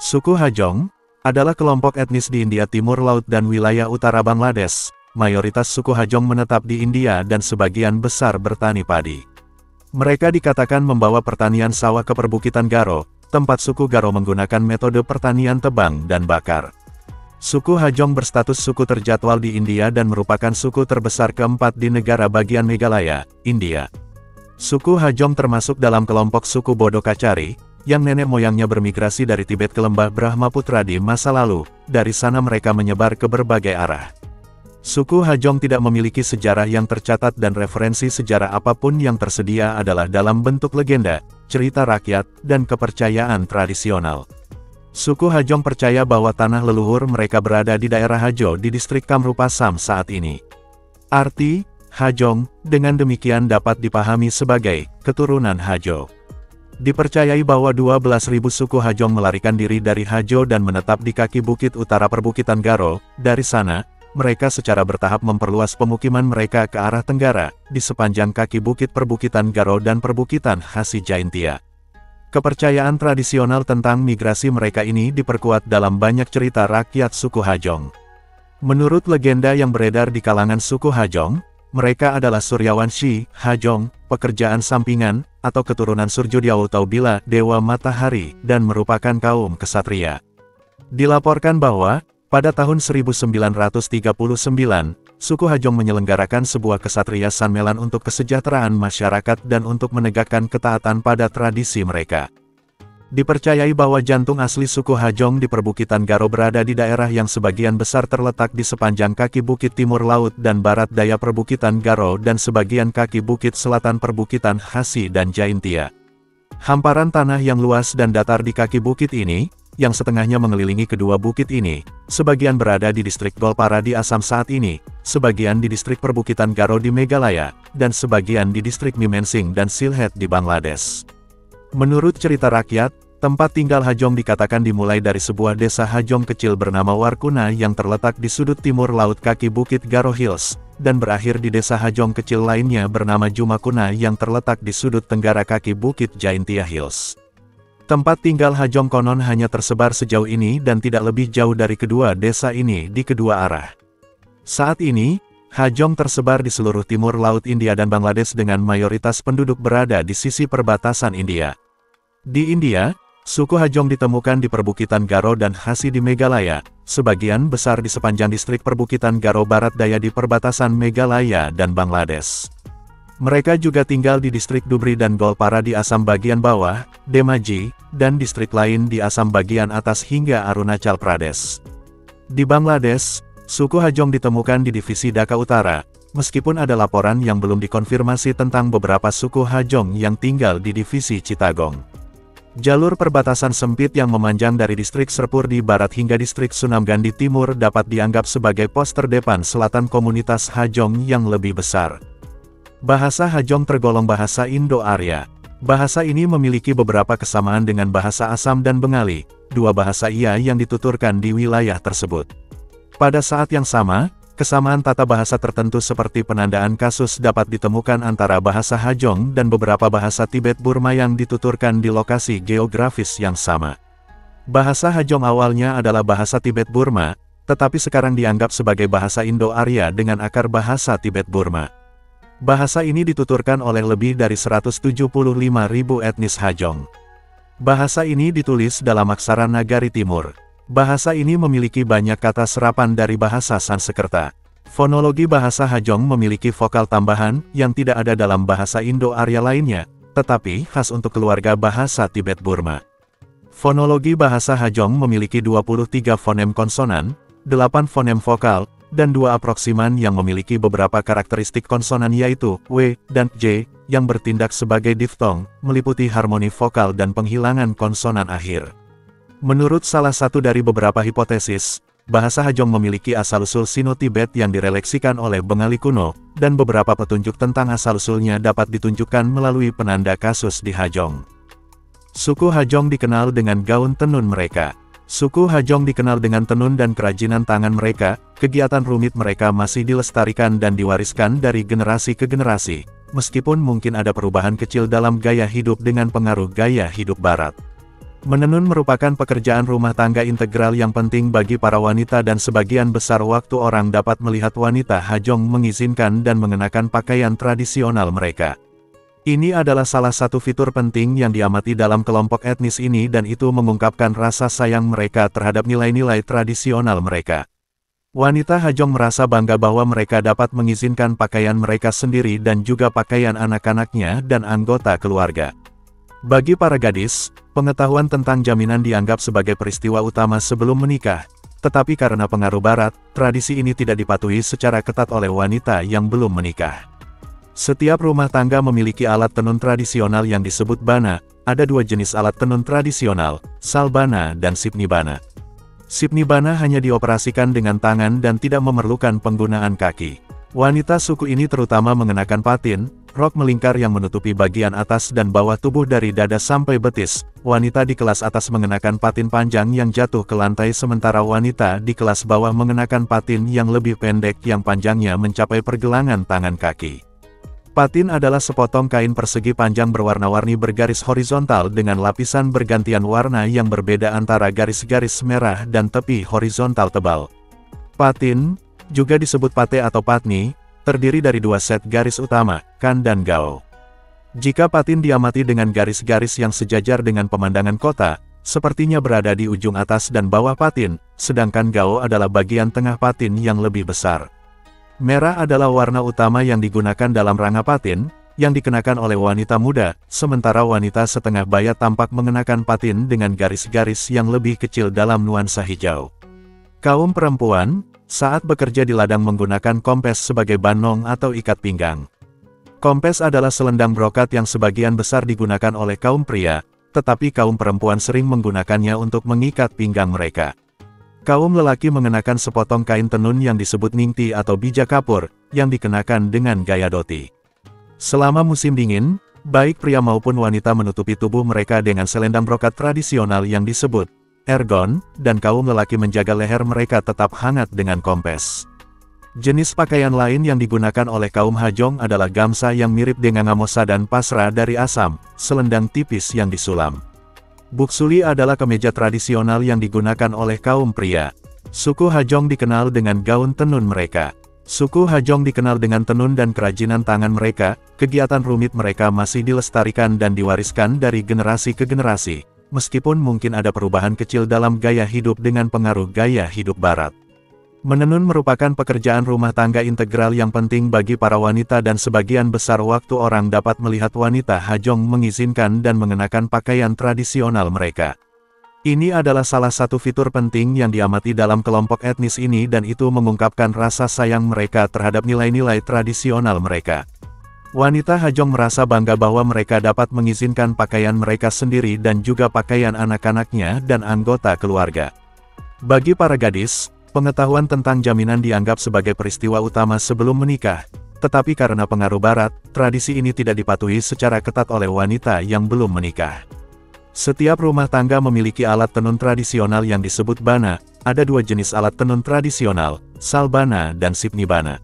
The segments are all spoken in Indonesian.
Suku Hajong adalah kelompok etnis di India Timur Laut dan wilayah utara Bangladesh. Mayoritas suku Hajong menetap di India dan sebagian besar bertani padi. Mereka dikatakan membawa pertanian sawah ke perbukitan Garo, tempat suku Garo menggunakan metode pertanian tebang dan bakar. Suku Hajong berstatus suku terjadwal di India dan merupakan suku terbesar keempat di negara bagian Meghalaya, India. Suku Hajong termasuk dalam kelompok suku Bodo Kachari, yang nenek moyangnya bermigrasi dari Tibet ke lembah Brahmaputra di masa lalu. Dari sana mereka menyebar ke berbagai arah. Suku Hajong tidak memiliki sejarah yang tercatat dan referensi sejarah apapun yang tersedia adalah dalam bentuk legenda, cerita rakyat, dan kepercayaan tradisional. Suku Hajong percaya bahwa tanah leluhur mereka berada di daerah Hajo di distrik Kamrup Assam saat ini. Arti Hajong dengan demikian dapat dipahami sebagai keturunan Hajo. Dipercayai bahwa 12.000 suku Hajong melarikan diri dari Hajo dan menetap di kaki bukit utara perbukitan Garo. Dari sana, mereka secara bertahap memperluas pemukiman mereka ke arah tenggara, di sepanjang kaki bukit perbukitan Garo dan perbukitan Hasi Jaintia. Kepercayaan tradisional tentang migrasi mereka ini diperkuat dalam banyak cerita rakyat suku Hajong. Menurut legenda yang beredar di kalangan suku Hajong, mereka adalah Suryawanshi, Hajong, pekerjaan sampingan, atau keturunan Surjodyawa Taubila, dewa matahari, dan merupakan kaum kesatria. Dilaporkan bahwa, pada tahun 1939, suku Hajong menyelenggarakan sebuah kesatria sanmelan untuk kesejahteraan masyarakat dan untuk menegakkan ketaatan pada tradisi mereka. Dipercayai bahwa jantung asli suku Hajong di perbukitan Garo berada di daerah yang sebagian besar terletak di sepanjang kaki bukit timur laut dan barat daya perbukitan Garo dan sebagian kaki bukit selatan perbukitan Hasi dan Jaintia. Hamparan tanah yang luas dan datar di kaki bukit ini, yang setengahnya mengelilingi kedua bukit ini, sebagian berada di distrik Golpara di Assam saat ini, sebagian di distrik perbukitan Garo di Meghalaya, dan sebagian di distrik Mymensingh dan Sylhet di Bangladesh. Menurut cerita rakyat, tempat tinggal Hajong dikatakan dimulai dari sebuah desa Hajong kecil bernama Warkuna yang terletak di sudut timur laut kaki bukit Garo Hills, dan berakhir di desa Hajong kecil lainnya bernama Jumakuna yang terletak di sudut tenggara kaki bukit Jaintia Hills. Tempat tinggal Hajong konon hanya tersebar sejauh ini dan tidak lebih jauh dari kedua desa ini di kedua arah. Saat ini, Hajong tersebar di seluruh timur laut India dan Bangladesh dengan mayoritas penduduk berada di sisi perbatasan India. Di India, suku Hajong ditemukan di perbukitan Garo dan Hasi di Meghalaya, sebagian besar di sepanjang distrik perbukitan Garo barat daya di perbatasan Meghalaya dan Bangladesh. Mereka juga tinggal di distrik Dhubri dan Golpara di Assam bagian bawah, Dhemaji, dan distrik lain di Assam bagian atas hingga Arunachal Pradesh. Di Bangladesh, suku Hajong ditemukan di divisi Dhaka Utara, meskipun ada laporan yang belum dikonfirmasi tentang beberapa suku Hajong yang tinggal di divisi Chittagong. Jalur perbatasan sempit yang memanjang dari distrik Serpur di barat hingga distrik Sunamgan di timur dapat dianggap sebagai pos terdepan selatan komunitas Hajong yang lebih besar. Bahasa Hajong tergolong bahasa Indo-Arya. Bahasa ini memiliki beberapa kesamaan dengan bahasa Assam dan Bengali, dua bahasa yang dituturkan di wilayah tersebut. Pada saat yang sama, kesamaan tata bahasa tertentu seperti penandaan kasus dapat ditemukan antara bahasa Hajong dan beberapa bahasa Tibet-Burma yang dituturkan di lokasi geografis yang sama. Bahasa Hajong awalnya adalah bahasa Tibet-Burma, tetapi sekarang dianggap sebagai bahasa Indo-Arya dengan akar bahasa Tibet-Burma. Bahasa ini dituturkan oleh lebih dari 175.000 etnis Hajong. Bahasa ini ditulis dalam aksara Nagari Timur. Bahasa ini memiliki banyak kata serapan dari bahasa Sanskerta. Fonologi bahasa Hajong memiliki vokal tambahan yang tidak ada dalam bahasa Indo-Arya lainnya, tetapi khas untuk keluarga bahasa Tibet-Burma. Fonologi bahasa Hajong memiliki 23 fonem konsonan, 8 fonem vokal, dan 2 aproksiman yang memiliki beberapa karakteristik konsonan yaitu W dan J, yang bertindak sebagai diftong, meliputi harmoni vokal dan penghilangan konsonan akhir. Menurut salah satu dari beberapa hipotesis, bahasa Hajong memiliki asal-usul Sino-Tibet yang direfleksikan oleh Bengali kuno, dan beberapa petunjuk tentang asal-usulnya dapat ditunjukkan melalui penanda kasus di Hajong. Suku Hajong dikenal dengan gaun tenun mereka. Suku Hajong dikenal dengan tenun dan kerajinan tangan mereka. Kegiatan rumit mereka masih dilestarikan dan diwariskan dari generasi ke generasi, meskipun mungkin ada perubahan kecil dalam gaya hidup dengan pengaruh gaya hidup Barat. Menenun merupakan pekerjaan rumah tangga integral yang penting bagi para wanita dan sebagian besar waktu orang dapat melihat wanita Hajong mengizinkan dan mengenakan pakaian tradisional mereka. Ini adalah salah satu fitur penting yang diamati dalam kelompok etnis ini dan itu mengungkapkan rasa sayang mereka terhadap nilai-nilai tradisional mereka. Wanita Hajong merasa bangga bahwa mereka dapat mengizinkan pakaian mereka sendiri dan juga pakaian anak-anaknya dan anggota keluarga. Bagi para gadis, pengetahuan tentang jaminan dianggap sebagai peristiwa utama sebelum menikah, tetapi karena pengaruh barat, tradisi ini tidak dipatuhi secara ketat oleh wanita yang belum menikah. Setiap rumah tangga memiliki alat tenun tradisional yang disebut bana. Ada dua jenis alat tenun tradisional, salbana dan sipnibana. Sipnibana hanya dioperasikan dengan tangan dan tidak memerlukan penggunaan kaki. Wanita suku ini terutama mengenakan patin, rok melingkar yang menutupi bagian atas dan bawah tubuh dari dada sampai betis. Wanita di kelas atas mengenakan patin panjang yang jatuh ke lantai sementara wanita di kelas bawah mengenakan patin yang lebih pendek yang panjangnya mencapai pergelangan tangan kaki. Patin adalah sepotong kain persegi panjang berwarna-warni bergaris horizontal dengan lapisan bergantian warna yang berbeda antara garis-garis merah dan tepi horizontal tebal. Patin, juga disebut pate atau patni, terdiri dari dua set garis utama, kan dan gao. Jika patin diamati dengan garis-garis yang sejajar dengan pemandangan kota, sepertinya berada di ujung atas dan bawah patin, sedangkan gao adalah bagian tengah patin yang lebih besar. Merah adalah warna utama yang digunakan dalam ranga patin, yang dikenakan oleh wanita muda, sementara wanita setengah baya tampak mengenakan patin dengan garis-garis yang lebih kecil dalam nuansa hijau. Kaum perempuan, saat bekerja di ladang menggunakan kompes sebagai banong atau ikat pinggang. Kompes adalah selendang brokat yang sebagian besar digunakan oleh kaum pria, tetapi kaum perempuan sering menggunakannya untuk mengikat pinggang mereka. Kaum lelaki mengenakan sepotong kain tenun yang disebut ningti atau bija kapur, yang dikenakan dengan gaya dhoti. Selama musim dingin, baik pria maupun wanita menutupi tubuh mereka dengan selendang brokat tradisional yang disebut ergon, dan kaum lelaki menjaga leher mereka tetap hangat dengan kompes. Jenis pakaian lain yang digunakan oleh kaum Hajong adalah gamsa yang mirip dengan ngamosa dan pasra dari Assam, selendang tipis yang disulam. Buksuli adalah kemeja tradisional yang digunakan oleh kaum pria. Suku Hajong dikenal dengan gaun tenun mereka. Suku Hajong dikenal dengan tenun dan kerajinan tangan mereka, kegiatan rumit mereka masih dilestarikan dan diwariskan dari generasi ke generasi. Meskipun mungkin ada perubahan kecil dalam gaya hidup dengan pengaruh gaya hidup barat. Menenun merupakan pekerjaan rumah tangga integral yang penting bagi para wanita dan sebagian besar waktu orang dapat melihat wanita Hajong mengizinkan dan mengenakan pakaian tradisional mereka. Ini adalah salah satu fitur penting yang diamati dalam kelompok etnis ini dan itu mengungkapkan rasa sayang mereka terhadap nilai-nilai tradisional mereka. Wanita Hajong merasa bangga bahwa mereka dapat mengizinkan pakaian mereka sendiri dan juga pakaian anak-anaknya dan anggota keluarga. Bagi para gadis, pengetahuan tentang jaminan dianggap sebagai peristiwa utama sebelum menikah, tetapi karena pengaruh barat, tradisi ini tidak dipatuhi secara ketat oleh wanita yang belum menikah. Setiap rumah tangga memiliki alat tenun tradisional yang disebut bana. Ada dua jenis alat tenun tradisional, salbana dan sipnibana.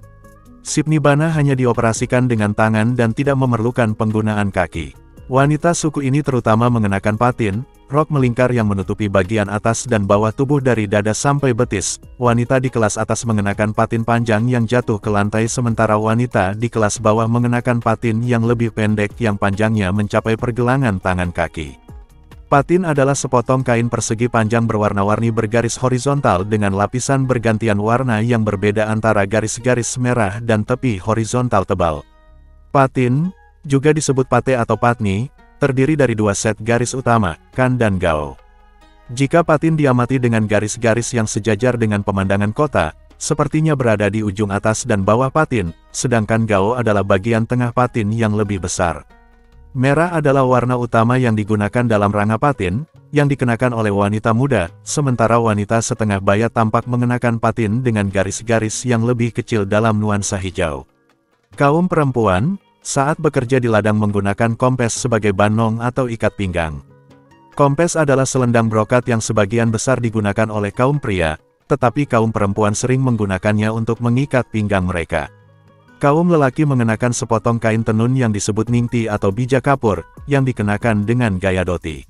Sipnibana hanya dioperasikan dengan tangan dan tidak memerlukan penggunaan kaki. Wanita suku ini terutama mengenakan patin, rok melingkar yang menutupi bagian atas dan bawah tubuh dari dada sampai betis. Wanita di kelas atas mengenakan patin panjang yang jatuh ke lantai sementara wanita di kelas bawah mengenakan patin yang lebih pendek yang panjangnya mencapai pergelangan tangan kaki. Patin adalah sepotong kain persegi panjang berwarna-warni bergaris horizontal dengan lapisan bergantian warna yang berbeda antara garis-garis merah dan tepi horizontal tebal. Patin, juga disebut pate atau patni, terdiri dari dua set garis utama, kan dan gao. Jika patin diamati dengan garis-garis yang sejajar dengan pemandangan kota, sepertinya berada di ujung atas dan bawah patin, sedangkan gao adalah bagian tengah patin yang lebih besar. Merah adalah warna utama yang digunakan dalam ranga patin, yang dikenakan oleh wanita muda, sementara wanita setengah baya tampak mengenakan patin dengan garis-garis yang lebih kecil dalam nuansa hijau. Kaum perempuan, saat bekerja di ladang menggunakan kompes sebagai banong atau ikat pinggang. Kompes adalah selendang brokat yang sebagian besar digunakan oleh kaum pria, tetapi kaum perempuan sering menggunakannya untuk mengikat pinggang mereka. Kaum lelaki mengenakan sepotong kain tenun yang disebut ningti atau bija kapur, yang dikenakan dengan gaya dhoti.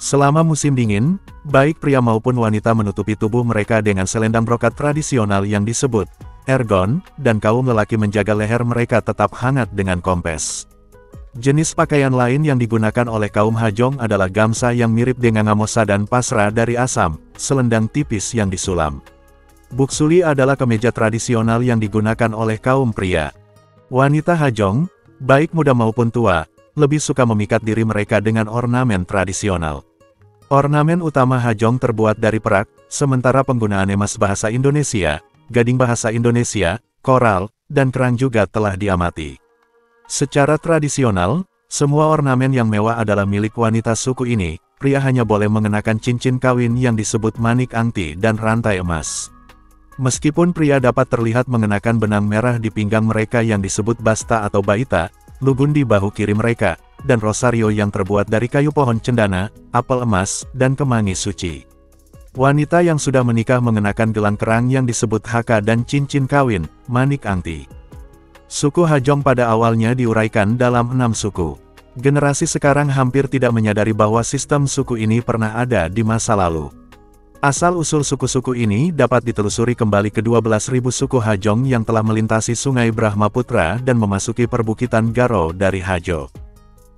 Selama musim dingin, baik pria maupun wanita menutupi tubuh mereka dengan selendang brokat tradisional yang disebut ergon, dan kaum lelaki menjaga leher mereka tetap hangat dengan kompes. Jenis pakaian lain yang digunakan oleh kaum Hajong adalah gamsa yang mirip dengan ngamosa dan pasra dari Assam, selendang tipis yang disulam. Buksuli adalah kemeja tradisional yang digunakan oleh kaum pria. Wanita Hajong, baik muda maupun tua, lebih suka memikat diri mereka dengan ornamen tradisional. Ornamen utama Hajong terbuat dari perak, sementara penggunaan emas bahasa Indonesia, gading bahasa Indonesia, koral, dan kerang juga telah diamati. Secara tradisional, semua ornamen yang mewah adalah milik wanita suku ini. Pria hanya boleh mengenakan cincin kawin yang disebut manik angti dan rantai emas. Meskipun pria dapat terlihat mengenakan benang merah di pinggang mereka yang disebut basta atau baita, lugun di bahu kiri mereka, dan rosario yang terbuat dari kayu pohon cendana, apel emas, dan kemangi suci. Wanita yang sudah menikah mengenakan gelang kerang yang disebut haka dan cincin kawin, manik angti. Suku Hajong pada awalnya diuraikan dalam 6 suku. Generasi sekarang hampir tidak menyadari bahwa sistem suku ini pernah ada di masa lalu. Asal-usul suku-suku ini dapat ditelusuri kembali ke 12.000 suku Hajong yang telah melintasi sungai Brahmaputra dan memasuki perbukitan Garo dari Hajo.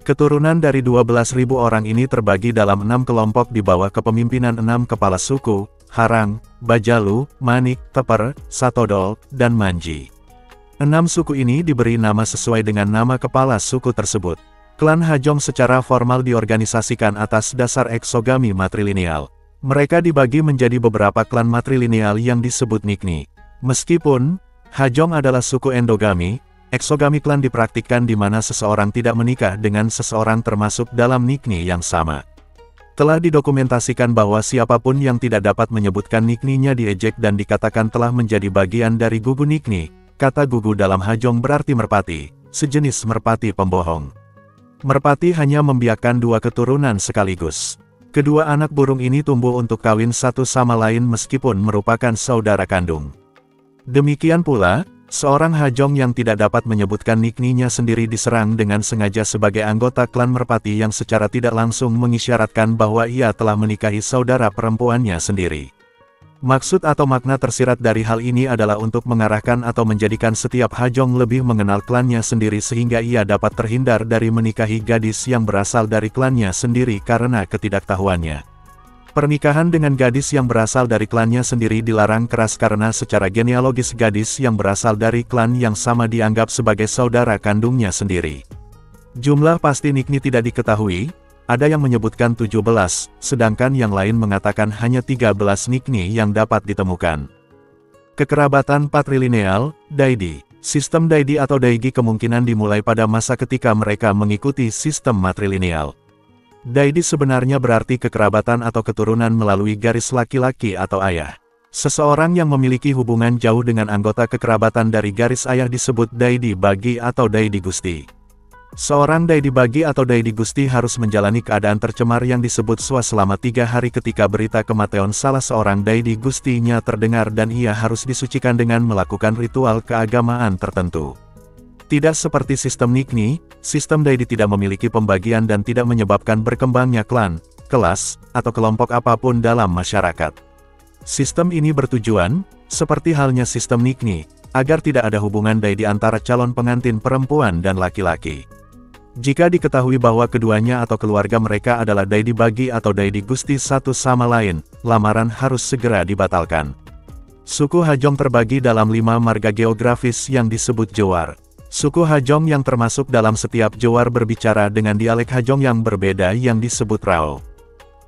Keturunan dari 12.000 orang ini terbagi dalam 6 kelompok di bawah kepemimpinan 6 kepala suku, Harang, Bajalu, Manik, Teper, Satodol, dan Manji. 6 suku ini diberi nama sesuai dengan nama kepala suku tersebut. Klan Hajong secara formal diorganisasikan atas dasar eksogami matrilineal. Mereka dibagi menjadi beberapa klan matrilineal yang disebut Nikni. Meskipun Hajong adalah suku endogami, eksogami klan dipraktikkan di mana seseorang tidak menikah dengan seseorang termasuk dalam Nikni yang sama. Telah didokumentasikan bahwa siapapun yang tidak dapat menyebutkan Nikninya diejek dan dikatakan telah menjadi bagian dari gugu Nikni. Kata gugu dalam Hajong berarti merpati, sejenis merpati pembohong. Merpati hanya membiakkan 2 keturunan sekaligus. Kedua anak burung ini tumbuh untuk kawin satu sama lain meskipun merupakan saudara kandung. Demikian pula, seorang Hajong yang tidak dapat menyebutkan nikninya sendiri diserang dengan sengaja sebagai anggota klan merpati yang secara tidak langsung mengisyaratkan bahwa ia telah menikahi saudara perempuannya sendiri. Maksud atau makna tersirat dari hal ini adalah untuk mengarahkan atau menjadikan setiap Hajong lebih mengenal klannya sendiri sehingga ia dapat terhindar dari menikahi gadis yang berasal dari klannya sendiri karena ketidaktahuannya. Pernikahan dengan gadis yang berasal dari klannya sendiri dilarang keras karena secara genealogis gadis yang berasal dari klan yang sama dianggap sebagai saudara kandungnya sendiri. Jumlah pasti Nikni tidak diketahui. Ada yang menyebutkan 17, sedangkan yang lain mengatakan hanya 13 Nikni yang dapat ditemukan. Kekerabatan patrilineal, Daidi. Sistem Daidi atau Daigi kemungkinan dimulai pada masa ketika mereka mengikuti sistem matrilineal. Daidi sebenarnya berarti kekerabatan atau keturunan melalui garis laki-laki atau ayah. Seseorang yang memiliki hubungan jauh dengan anggota kekerabatan dari garis ayah disebut Daidi Bagi atau Daidi Gusti. Seorang Daidi Bagi atau Daidi Gusti harus menjalani keadaan tercemar yang disebut swa selama 3 hari ketika berita kematian salah seorang Daidi Gustinya terdengar dan ia harus disucikan dengan melakukan ritual keagamaan tertentu. Tidak seperti sistem Nikni, sistem Daidi tidak memiliki pembagian dan tidak menyebabkan berkembangnya klan, kelas, atau kelompok apapun dalam masyarakat. Sistem ini bertujuan, seperti halnya sistem Nikni, agar tidak ada hubungan Daidi antara calon pengantin perempuan dan laki-laki. Jika diketahui bahwa keduanya atau keluarga mereka adalah Daidi Bagi atau Daidi Gusti satu sama lain, lamaran harus segera dibatalkan. Suku Hajong terbagi dalam 5 marga geografis yang disebut jowar. Suku Hajong yang termasuk dalam setiap jowar berbicara dengan dialek Hajong yang berbeda yang disebut Rao.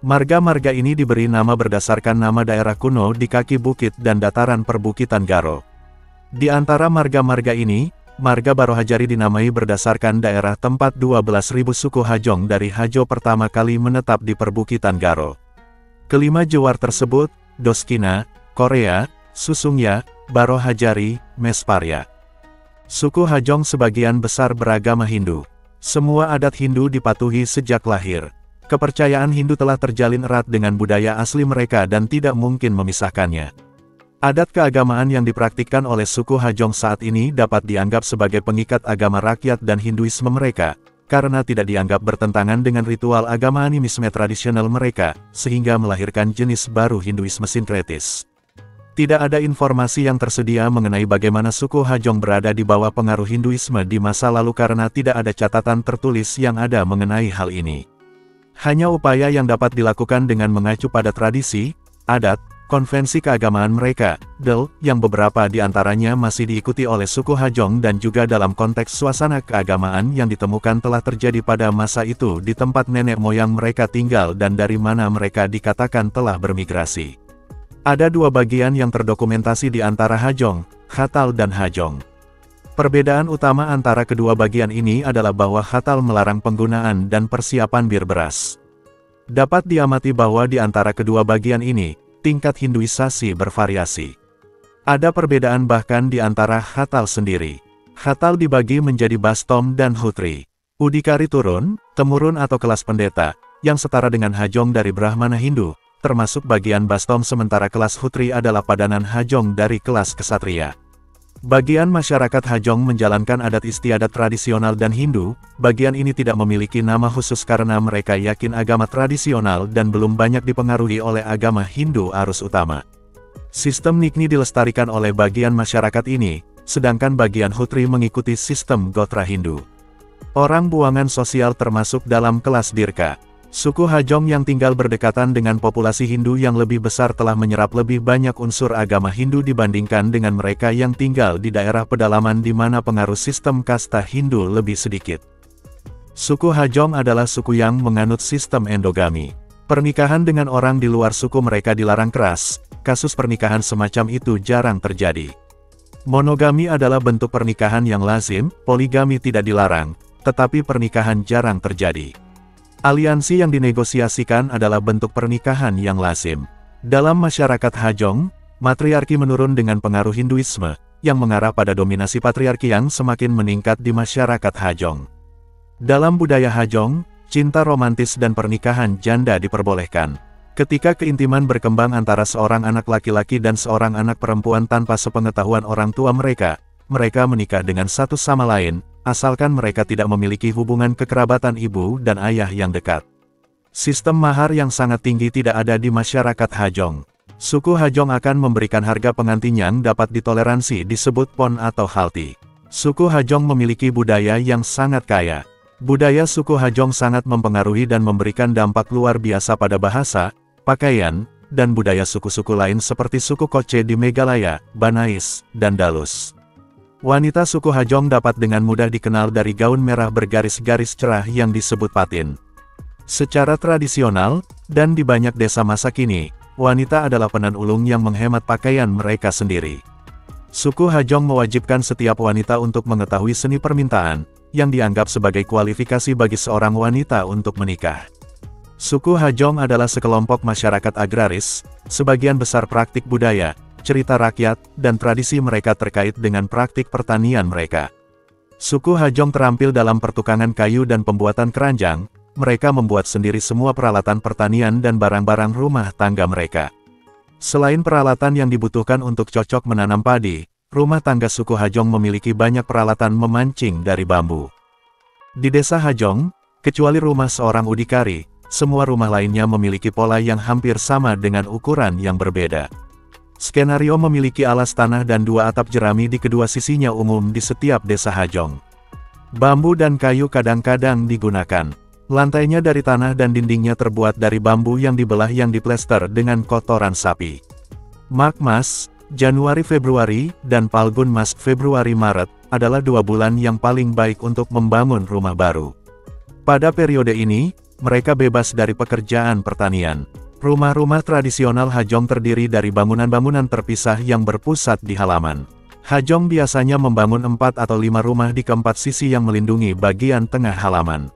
Marga-marga ini diberi nama berdasarkan nama daerah kuno di kaki bukit dan dataran perbukitan Garo. Di antara marga-marga ini, marga Barohajari dinamai berdasarkan daerah tempat 12.000 suku Hajong dari Hajo pertama kali menetap di perbukitan Garo. Kelima jowar tersebut, Doskina, Korea, Susungya, Barohajari, Mesparya. Suku Hajong sebagian besar beragama Hindu. Semua adat Hindu dipatuhi sejak lahir. Kepercayaan Hindu telah terjalin erat dengan budaya asli mereka dan tidak mungkin memisahkannya. Adat keagamaan yang dipraktikkan oleh suku Hajong saat ini dapat dianggap sebagai pengikat agama rakyat dan Hinduisme mereka, karena tidak dianggap bertentangan dengan ritual agama animisme tradisional mereka, sehingga melahirkan jenis baru Hinduisme sinkretis. Tidak ada informasi yang tersedia mengenai bagaimana suku Hajong berada di bawah pengaruh Hinduisme di masa lalu karena tidak ada catatan tertulis yang ada mengenai hal ini. Hanya upaya yang dapat dilakukan dengan mengacu pada tradisi, adat, konvensi keagamaan mereka, yang beberapa di antaranya masih diikuti oleh suku Hajong dan juga dalam konteks suasana keagamaan yang ditemukan telah terjadi pada masa itu di tempat nenek moyang mereka tinggal dan dari mana mereka dikatakan telah bermigrasi. Ada dua bagian yang terdokumentasi di antara Hajong, Khatal dan Hajong. Perbedaan utama antara kedua bagian ini adalah bahwa Khatal melarang penggunaan dan persiapan bir beras. Dapat diamati bahwa di antara kedua bagian ini, tingkat Hinduisasi bervariasi. Ada perbedaan bahkan di antara Khatal sendiri. Khatal dibagi menjadi Bastom dan Hutri. Udikari temurun atau kelas pendeta, yang setara dengan Hajong dari Brahmana Hindu, termasuk bagian Bastom sementara kelas Hutri adalah padanan Hajong dari kelas kesatria. Bagian masyarakat Hajong menjalankan adat istiadat tradisional dan Hindu, bagian ini tidak memiliki nama khusus karena mereka yakin agama tradisional dan belum banyak dipengaruhi oleh agama Hindu arus utama. Sistem Nikni dilestarikan oleh bagian masyarakat ini, sedangkan bagian Hutri mengikuti sistem Gotra Hindu. Orang buangan sosial termasuk dalam kelas Dirka. Suku Hajong yang tinggal berdekatan dengan populasi Hindu yang lebih besar telah menyerap lebih banyak unsur agama Hindu dibandingkan dengan mereka yang tinggal di daerah pedalaman di mana pengaruh sistem kasta Hindu lebih sedikit. Suku Hajong adalah suku yang menganut sistem endogami. Pernikahan dengan orang di luar suku mereka dilarang keras, kasus pernikahan semacam itu jarang terjadi. Monogami adalah bentuk pernikahan yang lazim, poligami tidak dilarang, tetapi pernikahan jarang terjadi. Aliansi yang dinegosiasikan adalah bentuk pernikahan yang lazim. Dalam masyarakat Hajong, matriarki menurun dengan pengaruh Hinduisme, yang mengarah pada dominasi patriarki yang semakin meningkat di masyarakat Hajong. Dalam budaya Hajong, cinta romantis dan pernikahan janda diperbolehkan. Ketika keintiman berkembang antara seorang anak laki-laki dan seorang anak perempuan tanpa sepengetahuan orang tua mereka menikah dengan satu sama lain, asalkan mereka tidak memiliki hubungan kekerabatan ibu dan ayah yang dekat. Sistem mahar yang sangat tinggi tidak ada di masyarakat Hajong. Suku Hajong akan memberikan harga pengantin yang dapat ditoleransi disebut pon atau halti. Suku Hajong memiliki budaya yang sangat kaya. Budaya suku Hajong sangat mempengaruhi dan memberikan dampak luar biasa pada bahasa, pakaian, dan budaya suku-suku lain seperti suku Koche di Meghalaya, Banais, dan Dalus. Wanita suku Hajong dapat dengan mudah dikenal dari gaun merah bergaris-garis cerah yang disebut patin. Secara tradisional, dan di banyak desa masa kini, wanita adalah penan ulung yang menghemat pakaian mereka sendiri. Suku Hajong mewajibkan setiap wanita untuk mengetahui seni permintaan, yang dianggap sebagai kualifikasi bagi seorang wanita untuk menikah. Suku Hajong adalah sekelompok masyarakat agraris, sebagian besar praktik budaya, cerita rakyat, dan tradisi mereka terkait dengan praktik pertanian mereka. Suku Hajong terampil dalam pertukangan kayu dan pembuatan keranjang, mereka membuat sendiri semua peralatan pertanian dan barang-barang rumah tangga mereka. Selain peralatan yang dibutuhkan untuk cocok menanam padi, rumah tangga suku Hajong memiliki banyak peralatan memancing dari bambu. Di desa Hajong, kecuali rumah seorang udikari, semua rumah lainnya memiliki pola yang hampir sama dengan ukuran yang berbeda. Skenario memiliki alas tanah dan dua atap jerami di kedua sisinya umum di setiap desa Hajong. Bambu dan kayu kadang-kadang digunakan. Lantainya dari tanah dan dindingnya terbuat dari bambu yang dibelah yang diplester dengan kotoran sapi. Mag Mas, Januari-Februari, dan Palgun Mas Februari-Maret, adalah 2 bulan yang paling baik untuk membangun rumah baru. Pada periode ini, mereka bebas dari pekerjaan pertanian. Rumah-rumah tradisional Hajong terdiri dari bangunan-bangunan terpisah yang berpusat di halaman. Hajong biasanya membangun 4 atau 5 rumah di keempat sisi yang melindungi bagian tengah halaman.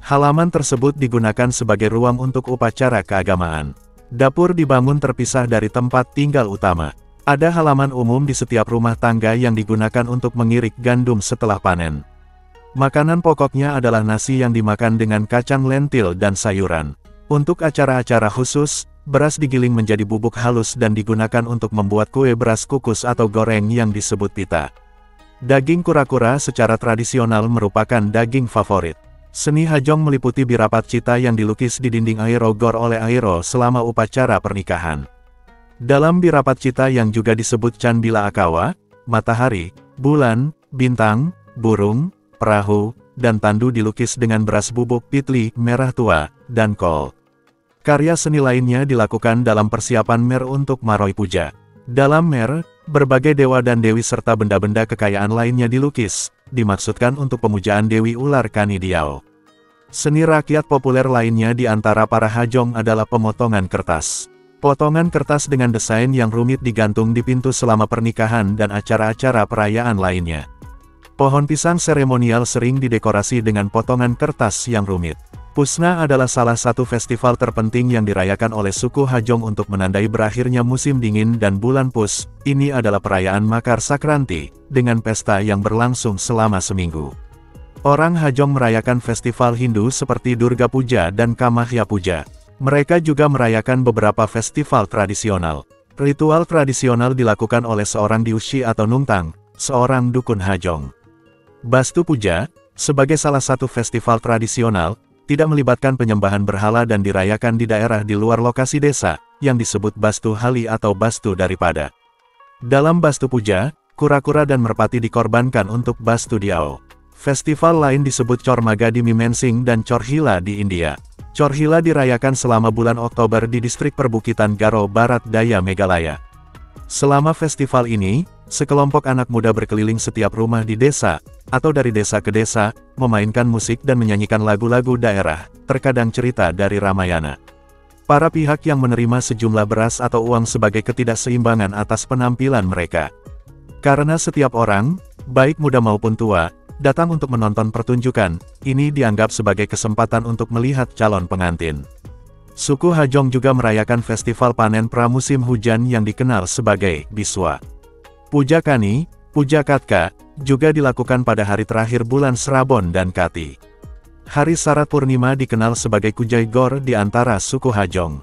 Halaman tersebut digunakan sebagai ruang untuk upacara keagamaan. Dapur dibangun terpisah dari tempat tinggal utama. Ada halaman umum di setiap rumah tangga yang digunakan untuk mengirik gandum setelah panen. Makanan pokoknya adalah nasi yang dimakan dengan kacang lentil dan sayuran. Untuk acara-acara khusus, beras digiling menjadi bubuk halus dan digunakan untuk membuat kue beras kukus atau goreng yang disebut pita. Daging kura-kura secara tradisional merupakan daging favorit. Seni Hajong meliputi birapat cita yang dilukis di dinding Aero Gor oleh Aero selama upacara pernikahan. Dalam birapat cita yang juga disebut Canbila Akawa, matahari, bulan, bintang, burung, perahu, dan tandu dilukis dengan beras bubuk pitli, merah tua, dan kol. Karya seni lainnya dilakukan dalam persiapan Mer untuk Maroi Puja. Dalam Mer, berbagai dewa dan dewi serta benda-benda kekayaan lainnya dilukis, dimaksudkan untuk pemujaan Dewi Ular Kani Diao. Seni rakyat populer lainnya di antara para Hajong adalah pemotongan kertas. Potongan kertas dengan desain yang rumit digantung di pintu selama pernikahan dan acara-acara perayaan lainnya. Pohon pisang seremonial sering didekorasi dengan potongan kertas yang rumit. Pusna adalah salah satu festival terpenting yang dirayakan oleh suku Hajong untuk menandai berakhirnya musim dingin dan bulan Pus. Ini adalah perayaan Makar Sakranti, dengan pesta yang berlangsung selama seminggu. Orang Hajong merayakan festival Hindu seperti Durga Puja dan Kamahya Puja. Mereka juga merayakan beberapa festival tradisional. Ritual tradisional dilakukan oleh seorang diushi atau nungtang, seorang dukun Hajong. Bastu Puja, sebagai salah satu festival tradisional, tidak melibatkan penyembahan berhala dan dirayakan di daerah di luar lokasi desa, yang disebut Bastu Hali atau Bastu daripada. Dalam Bastu Puja, kura-kura dan merpati dikorbankan untuk Bastu Diao. Festival lain disebut Chor Maga di Mimensing dan Chor Hila di India. Chor Hila dirayakan selama bulan Oktober di distrik perbukitan Garo Barat Daya Meghalaya. Selama festival ini, sekelompok anak muda berkeliling setiap rumah di desa, atau dari desa ke desa, memainkan musik dan menyanyikan lagu-lagu daerah, terkadang cerita dari Ramayana. Para pihak yang menerima sejumlah beras atau uang sebagai ketidakseimbangan atas penampilan mereka. Karena setiap orang, baik muda maupun tua, datang untuk menonton pertunjukan, ini dianggap sebagai kesempatan untuk melihat calon pengantin. Suku Hajong juga merayakan festival panen pramusim hujan yang dikenal sebagai Biswa. Puja Kani, Puja Katka, juga dilakukan pada hari terakhir bulan Serabon dan Kati. Hari Sarat Purnima dikenal sebagai Kujai Gor di antara suku Hajong.